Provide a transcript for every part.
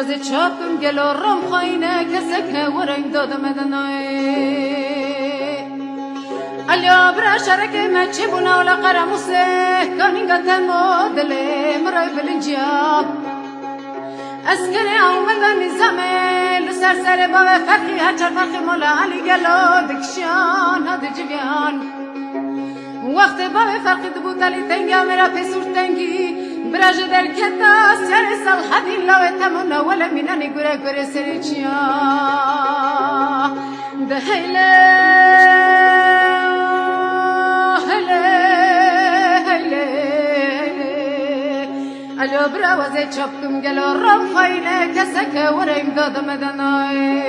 وز چاپم گلو رم خاینه کسک ورنگ دادم دنای الیا برا شرک مچه بنا ولا قرموسه کانینگا تمو دلی مرای بلنجیاب اسکنه اومد نظامه لسر سر بابا فرقی هچر فرقی مولا علی گلو دکشان هد جگان وقت بابا فرقی دبو تلی تنگا مرا پیسور تنگی براج در کتا سر سال حدین لو تمنا ولا منانی گره گره سرچیا ده هیله هیله هیله الیا برا وزه چپکم گلو رم خاینه کسک ورم دادم دنای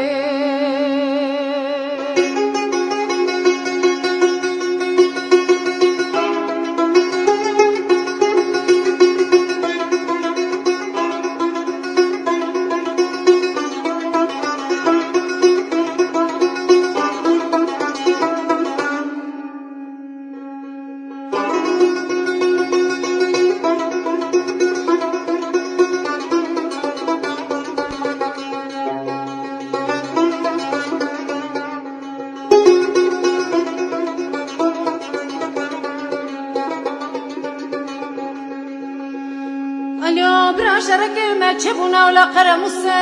الیا برا شرک مچه بنا ولا قرموسه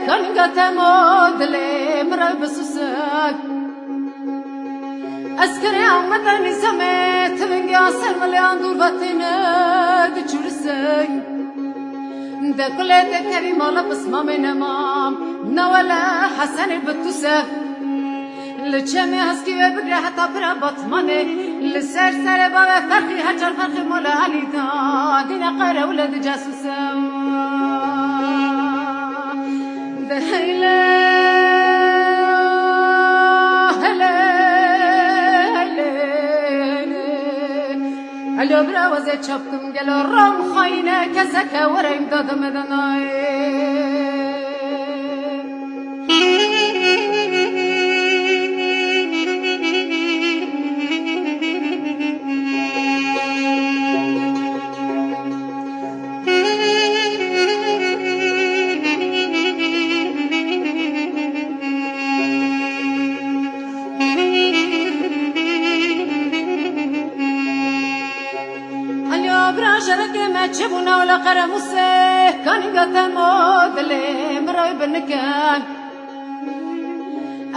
کانینگا تمو دلی مرای بسوسک اسکره اومد نظامه تبنگی آسر ملیان دور باتینه دچورسک دکله دکری مالا بسمام نمام نوالا حسن بتوسک لچمی هسکی و بگره حتی برا باتمانه لسر سر بابا فرقی هچر فرقی مولا علی دا دینا قره ولد جاسوسه ده هیله هیله هیله الیا برا وزه چپکم گلو رم خاینه کسک ورم دادم دنای شرک مچه بنا ولا قرموسه کانینگا تمو دلی مرای بنکن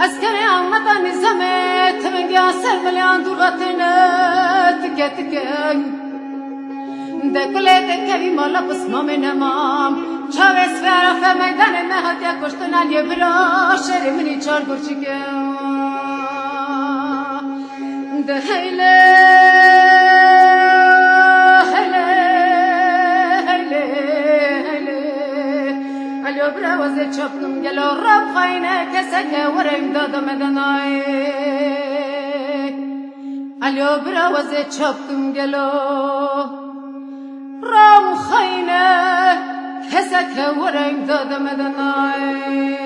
اسکره اومد نظامه تبنگی آسر ملیان دور غطینه تکه تکن دکله دکری مالا بسمام نمام چاوز و عرف میدان مهدیا کشتن علی برا شر منی چار گرچکه ده هیله الیا برا وزه چپکم گلو رب خاینه کسک ورم دادم دنای الیا برا وزه چپکم گلو رب خاینه کسک ورم دادم دنای